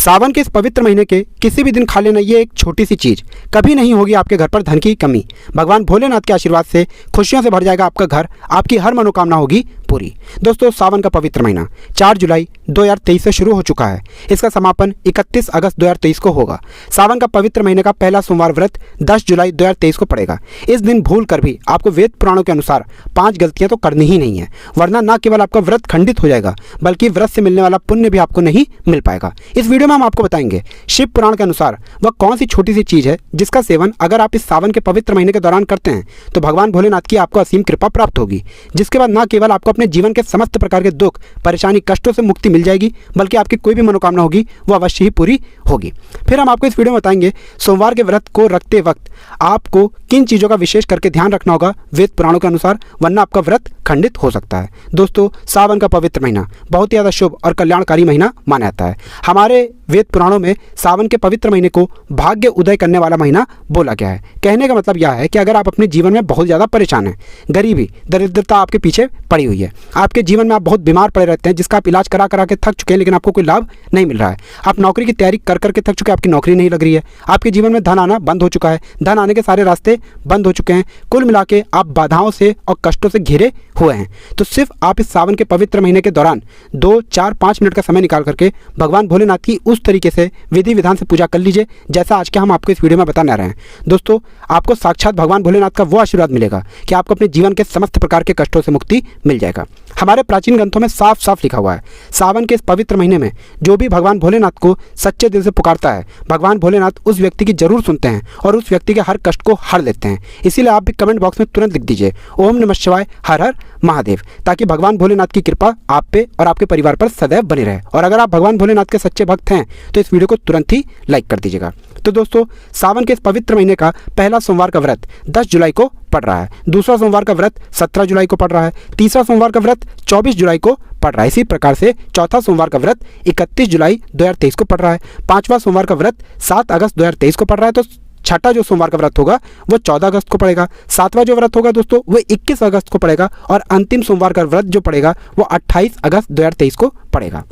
सावन के इस पवित्र महीने के किसी भी दिन खा लेना ये एक छोटी सी चीज़ कभी नहीं होगी आपके घर पर धन की कमी। भगवान भोलेनाथ के आशीर्वाद से खुशियों से भर जाएगा आपका घर, आपकी हर मनोकामना होगी पूरी। दोस्तों, सावन का पवित्र महीना 4 जुलाई 2023 से शुरू हो चुका है। इसका समापन 31 अगस्त 2023 को होगा। सावन का पवित्र महीने का पहला सोमवार व्रत 10 जुलाई 2023 को पड़ेगा। इस दिन भूल कर भी आपको वेद पुराणों के अनुसार 5 गलतियां तो करनी ही नहीं है, वरना न केवल आपका व्रत खंडित हो जाएगा बल्कि व्रत से मिलने वाला पुण्य भी आपको नहीं मिल पाएगा। इस वीडियो में हम आपको बताएंगे शिव पुराण के अनुसार वह कौन सी छोटी सी चीज है जिसका सेवन अगर आप इस सावन के पवित्र महीने के दौरान करते हैं तो भगवान भोलेनाथ की आपको असीम कृपा प्राप्त होगी, जिसके बाद न केवल आपको अपने जीवन के समस्त प्रकार के दुख परेशानी कष्टों से मुक्ति मिल जाएगी बल्कि आपकी कोई भी मनोकामना होगी वो अवश्य ही पूरी होगी। फिर हम आपको इस वीडियो में बताएंगे सोमवार के व्रत को रखते वक्त आपको किन चीज़ों का विशेष करके ध्यान रखना होगा वेद पुराणों के अनुसार, वरना आपका व्रत खंडित हो सकता है। दोस्तों, सावन का पवित्र महीना बहुत ही ज़्यादा शुभ और कल्याणकारी महीना माना जाता है। हमारे वेद पुराणों में सावन के पवित्र महीने को भाग्य उदय करने वाला महीना बोला गया है। कहने का मतलब यह है कि अगर आप अपने जीवन में बहुत ज़्यादा परेशान हैं, गरीबी दरिद्रता आपके पीछे पड़ी हुई है, आपके जीवन में आप बहुत बीमार पड़े रहते हैं जिसका आप इलाज करा करा के थक चुके हैं लेकिन आपको कोई लाभ नहीं मिल रहा है, आप नौकरी की तैयारी कर करके थक चुके हैं, आपकी नौकरी नहीं लग रही है, आपके जीवन में धन आना बंद हो चुका है, धन आने के सारे रास्ते बंद हो चुके हैं, कुल मिला के आप बाधाओं से और कष्टों से घिरे हुए हैं, तो सिर्फ आप इस सावन के पवित्र महीने के दौरान 2, 4, 5 मिनट का समय निकाल करके भगवान भोलेनाथ की उस तरीके से विधि विधान से पूजा कर लीजिए जैसा आज के हम आपको इस वीडियो में बताने आ रहे हैं। दोस्तों, आपको साक्षात भगवान भोलेनाथ का वो आशीर्वाद मिलेगा कि आपको अपने जीवन के समस्त प्रकार के कष्टों से मुक्ति मिल जाएगा। हमारे प्राचीन ग्रंथों में साफ साफ लिखा हुआ है, सावन के इस पवित्र महीने में जो भी भगवान भोलेनाथ को सच्चे दिल से पुकारता है, भगवान भोलेनाथ उस व्यक्ति की जरूर सुनते हैं और उस व्यक्ति के हर कष्ट को हर लेते हैं। इसीलिए आप भी कमेंट बॉक्स में तुरंत लिख दीजिए ओम नमः शिवाय, हर हर महादेव, ताकि भगवान भोलेनाथ की कृपा आप पे और आपके परिवार पर सदैव बनी रहे। और अगर आप भगवान भोलेनाथ के सच्चे भक्त हैं तो इस वीडियो को तुरंत ही लाइक कर दीजिएगा। तो दोस्तों, सावन के इस पवित्र महीने का पहला सोमवार का व्रत 10 जुलाई को पड़ रहा है, दूसरा सोमवार का व्रत 17 जुलाई को पड़ रहा है, तीसरा सोमवार का व्रत 24 जुलाई को पड़ रहा है। इसी प्रकार से चौथा सोमवार का व्रत 31 जुलाई 2023 को पड़ रहा है, पांचवा सोमवार का व्रत 7 अगस्त 2023 को पड़ रहा है, तो छठा जो सोमवार का व्रत होगा वो 14 अगस्त को पड़ेगा, सातवां जो व्रत होगा दोस्तों वो 21 अगस्त को पड़ेगा और अंतिम सोमवार का व्रत जो पड़ेगा वो 28 अगस्त 2023 को पड़ेगा।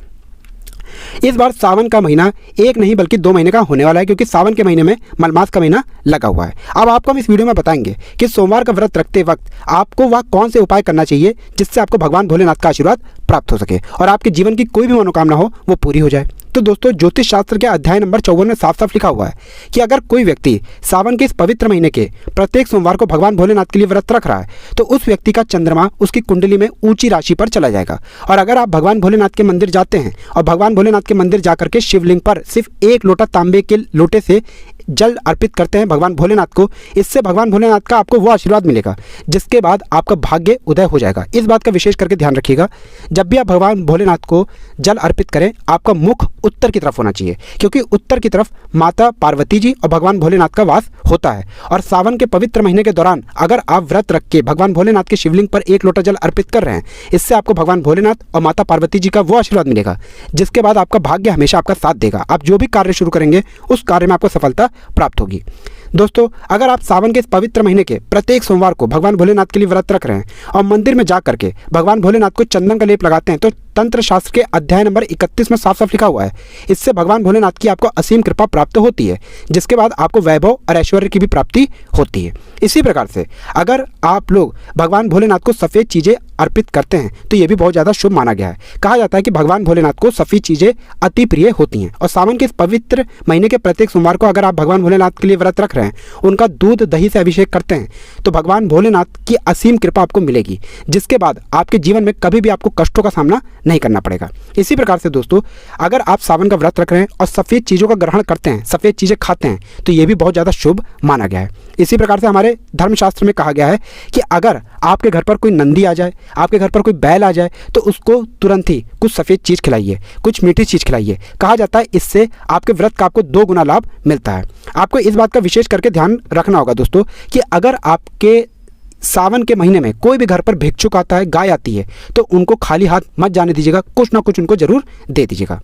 इस बार सावन का महीना एक नहीं बल्कि 2 महीने का होने वाला है, क्योंकि सावन के महीने में मलमास का महीना लगा हुआ है। अब आपको हम इस वीडियो में बताएंगे कि सोमवार का व्रत रखते वक्त आपको वह कौन से उपाय करना चाहिए जिससे आपको भगवान भोलेनाथ का आशीर्वाद प्राप्त हो सके और आपके जीवन की कोई भी मनोकामना हो वो पूरी हो जाए। तो दोस्तों, ज्योतिष शास्त्र के अध्याय नंबर 54 में साफ साफ लिखा हुआ है कि अगर कोई व्यक्ति सावन के इस पवित्र महीने के प्रत्येक सोमवार को भगवान भोलेनाथ के लिए व्रत रख रहा है तो उस व्यक्ति का चंद्रमा उसकी कुंडली में ऊंची राशि पर चला जाएगा। और अगर आप भगवान भोलेनाथ के मंदिर जाते हैं और भगवान भोलेनाथ के मंदिर जाकर के शिवलिंग पर सिर्फ 1 लोटा तांबे के लोटे से जल अर्पित करते हैं भगवान भोलेनाथ को, इससे भगवान भोलेनाथ का आपको वो आशीर्वाद मिलेगा जिसके बाद आपका भाग्य उदय हो जाएगा। इस बात का विशेष करके ध्यान रखिएगा, जब भी आप भगवान भोलेनाथ को जल अर्पित करें आपका मुख उत्तर की तरफ होना चाहिए, क्योंकि उत्तर की तरफ माता पार्वती जी और भगवान भोलेनाथ का वास होता है। और सावन के पवित्र महीने के दौरान अगर आप व्रत रख के भगवान भोलेनाथ के शिवलिंग पर 1 लोटा जल अर्पित कर रहे हैं, इससे आपको भगवान भोलेनाथ और माता पार्वती जी का वो आशीर्वाद मिलेगा जिसके बाद आपका भाग्य हमेशा आपका साथ देगा। आप जो भी कार्य शुरू करेंगे उस कार्य में आपको सफलता प्राप्त होगी। दोस्तों, अगर आप सावन के इस पवित्र महीने के प्रत्येक सोमवार को भगवान भोलेनाथ के लिए व्रत रख रहे हैं और मंदिर में जा करके भगवान भोलेनाथ को चंदन का लेप लगाते हैं तो तंत्र शास्त्र के अध्याय नंबर 31 में साफ साफ लिखा हुआ है, इससे भगवान भोलेनाथ की आपको असीम कृपा प्राप्त होती है जिसके बाद आपको वैभव और ऐश्वर्य की भी प्राप्ति होती है। इसी प्रकार से अगर आप लोग भगवान भोलेनाथ को सफ़ेद चीज़ें अर्पित करते हैं तो ये भी बहुत ज़्यादा शुभ माना गया है। कहा जाता है कि भगवान भोलेनाथ को सफ़ेद चीज़ें अति प्रिय होती हैं। और सावन के इस पवित्र महीने के प्रत्येक सोमवार को अगर आप भगवान भोलेनाथ के लिए व्रत रख रहे हैं, उनका दूध दही से अभिषेक करते हैं तो भगवान भोलेनाथ की असीम कृपा आपको मिलेगी जिसके बाद आपके जीवन में कभी भी आपको कष्टों का सामना नहीं करना पड़ेगा। इसी प्रकार से दोस्तों, अगर आप सावन का व्रत रख रहे हैं और सफ़ेद चीज़ों का ग्रहण करते हैं, सफ़ेद चीज़ें खाते हैं तो ये भी बहुत ज़्यादा शुभ माना गया है। इसी प्रकार से हमारे धर्मशास्त्र में कहा गया है कि अगर आपके घर पर कोई नंदी आ जाए, आपके घर पर कोई बैल आ जाए तो उसको तुरंत ही कुछ सफ़ेद चीज़ खिलाइए, कुछ मीठी चीज़ खिलाइए। कहा जाता है इससे आपके व्रत का आपको 2 गुना लाभ मिलता है। आपको इस बात का विशेष करके ध्यान रखना होगा दोस्तों कि अगर आपके सावन के महीने में कोई भी घर पर भिक्षुक आता है, गाय आती है, तो उनको खाली हाथ मत जाने दीजिएगा, कुछ ना कुछ उनको जरूर दे दीजिएगा।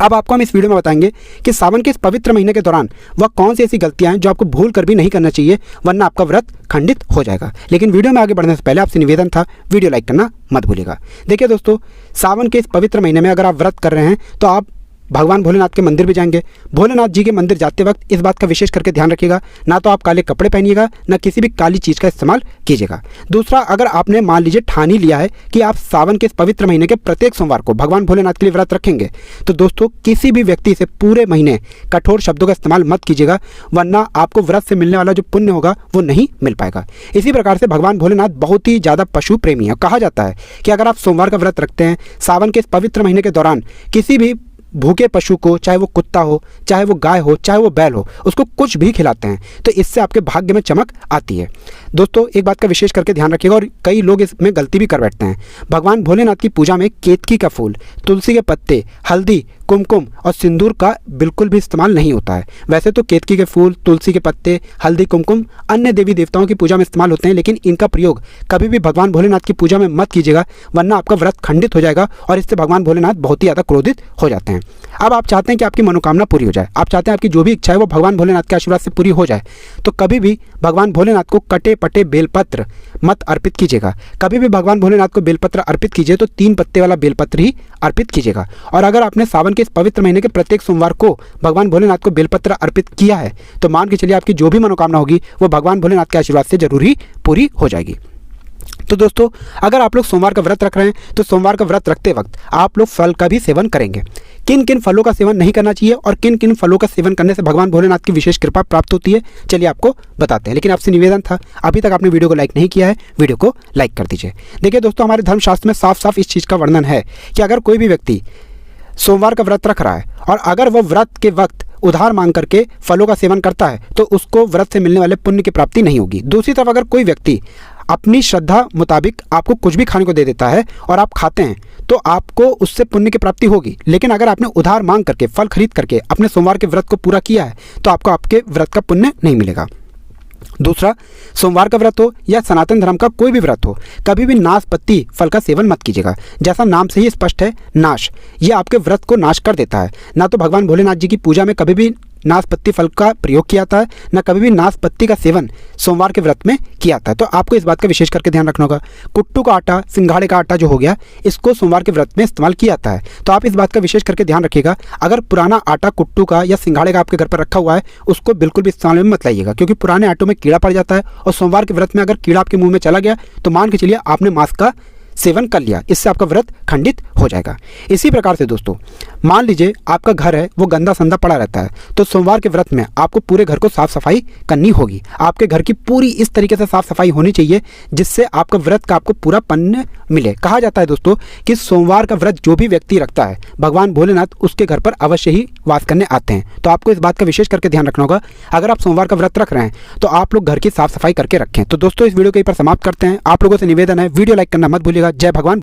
अब आपको हम इस वीडियो में बताएंगे कि सावन के इस पवित्र महीने के दौरान वह कौन सी ऐसी गलतियां हैं जो आपको भूल कर भी नहीं करना चाहिए, वरना आपका व्रत खंडित हो जाएगा। लेकिन वीडियो में आगे बढ़ने से पहले आपसे निवेदन था, वीडियो लाइक करना मत भूलिएगा। देखिए दोस्तों, सावन के इस पवित्र महीने में अगर आप व्रत कर रहे हैं तो आप भगवान भोलेनाथ के मंदिर भी जाएंगे, भोलेनाथ जी के मंदिर जाते वक्त इस बात का विशेष करके ध्यान रखिएगा, ना तो आप काले कपड़े पहनिएगा, ना किसी भी काली चीज़ का इस्तेमाल कीजिएगा। दूसरा, अगर आपने मान लीजिए ठान ही लिया है कि आप सावन के इस पवित्र महीने के प्रत्येक सोमवार को भगवान भोलेनाथ के लिए व्रत रखेंगे, तो दोस्तों किसी भी व्यक्ति से पूरे महीने कठोर शब्दों का इस्तेमाल मत कीजिएगा, वरना आपको व्रत से मिलने वाला जो पुण्य होगा वो नहीं मिल पाएगा। इसी प्रकार से भगवान भोलेनाथ बहुत ही ज़्यादा पशु प्रेमी है। कहा जाता है कि अगर आप सोमवार का व्रत रखते हैं, सावन के इस पवित्र महीने के दौरान किसी भी भूखे पशु को, चाहे वो कुत्ता हो, चाहे वो गाय हो, चाहे वो बैल हो, उसको कुछ भी खिलाते हैं तो इससे आपके भाग्य में चमक आती है। दोस्तों एक बात का विशेष करके ध्यान रखिएगा, और कई लोग इसमें गलती भी कर बैठते हैं। भगवान भोलेनाथ की पूजा में केतकी का फूल, तुलसी के पत्ते, हल्दी, कुमकुम और सिंदूर का बिल्कुल भी इस्तेमाल नहीं होता है। वैसे तो केतकी के फूल, तुलसी के पत्ते, हल्दी, कुमकुम अन्य देवी देवताओं की पूजा में इस्तेमाल होते हैं, लेकिन इनका प्रयोग कभी भी भगवान भोलेनाथ की पूजा में मत कीजिएगा, वरना आपका व्रत खंडित हो जाएगा और इससे भगवान भोलेनाथ बहुत ही ज़्यादा क्रोधित हो जाते हैं। अब आप चाहते हैं कि आपकी मनोकामना पूरी हो जाए, आप चाहते हैं आपकी जो भी इच्छा है वो भगवान भोलेनाथ के आशीर्वाद से पूरी हो जाए, तो कभी भी भगवान भोलेनाथ को कटे पटे बेलपत्र मत अर्पित कीजिएगा। कभी भी भगवान भोलेनाथ को बेलपत्र अर्पित कीजिए तो 3 पत्ते वाला बेलपत्र ही अर्पित कीजिएगा। और अगर आपने सावन के इस पवित्र महीने के प्रत्येक सोमवार को भगवान भोलेनाथ को बेलपत्र अर्पित किया है तो मान के चलिए आपकी जो भी मनोकामना होगी वो भगवान भोलेनाथ के आशीर्वाद से जरूर ही पूरी हो जाएगी। तो दोस्तों अगर आप लोग सोमवार का व्रत रख रहे हैं तो सोमवार का व्रत रखते वक्त आप लोग फल का भी सेवन करेंगे। किन किन फलों का सेवन नहीं करना चाहिए और किन किन फलों का सेवन करने से भगवान भोलेनाथ की विशेष कृपा प्राप्त होती है, चलिए आपको बताते हैं। लेकिन आपसे निवेदन था, अभी तक आपने वीडियो को लाइक नहीं किया है, वीडियो को लाइक कर दीजिए। देखिए दोस्तों, हमारे धर्मशास्त्र में साफ साफ इस चीज़ का वर्णन है कि अगर कोई भी व्यक्ति सोमवार का व्रत रख रहा है और अगर वह व्रत के वक्त उधार मांग करके फलों का सेवन करता है तो उसको व्रत से मिलने वाले पुण्य की प्राप्ति नहीं होगी। दूसरी तरफ अगर कोई व्यक्ति अपनी श्रद्धा मुताबिक आपको कुछ भी खाने को दे देता है और आप खाते हैं तो आपको उससे पुण्य की प्राप्ति होगी, लेकिन अगर आपने उधार मांग करके फल खरीद करके अपने सोमवार के व्रत को पूरा किया है तो आपको आपके व्रत का पुण्य नहीं मिलेगा। दूसरा, सोमवार का व्रत हो या सनातन धर्म का कोई भी व्रत हो, कभी भी नाशपत्ती फल का सेवन मत कीजिएगा। जैसा नाम से ही स्पष्ट है, नाश, ये आपके व्रत को नाश कर देता है। ना तो भगवान भोलेनाथ जी की पूजा में कभी भी नाशपत्ती फल का प्रयोग किया जाता है, ना कभी भी नाशपत्ती का सेवन सोमवार के व्रत में किया जाता है। तो आपको इस बात का विशेष करके ध्यान रखना होगा। कुट्टू का आटा, सिंघाड़े का आटा जो हो गया, इसको सोमवार के व्रत में इस्तेमाल किया जाता है, तो आप इस बात का विशेष करके ध्यान रखिएगा। अगर पुराना आटा कुट्टू का या सिंघाड़े का आपके घर पर रखा हुआ है उसको बिल्कुल भी इस्तेमाल में मत लाइएगा, क्योंकि पुराने आटों में कीड़ा पड़ जाता है और सोमवार के व्रत में अगर कीड़ा आपके मुंह में चला गया तो मान के चलिए आपने मांस का सेवन कर लिया, इससे आपका व्रत खंडित हो जाएगा। इसी प्रकार से दोस्तों, मान लीजिए आपका घर है वो गंदा संदा पड़ा रहता है, तो सोमवार के व्रत में आपको पूरे घर को साफ सफाई करनी होगी। आपके घर की पूरी इस तरीके से साफ सफाई होनी चाहिए जिससे आपका व्रत का आपको पूरा पुण्य मिले। कहा जाता है दोस्तों कि सोमवार का व्रत जो भी व्यक्ति रखता है भगवान भोलेनाथ उसके घर पर अवश्य ही वास करने आते हैं। तो आपको इस बात का विशेष करके ध्यान रखना होगा। अगर आप सोमवार का व्रत रख रहे हैं तो आप लोग घर की साफ सफाई करके रखें। तो दोस्तों इस वीडियो को यहीं पर समाप्त करते हैं। आप लोगों से निवेदन है, वीडियो लाइक करना मत भूलिएगा। जय भगवान।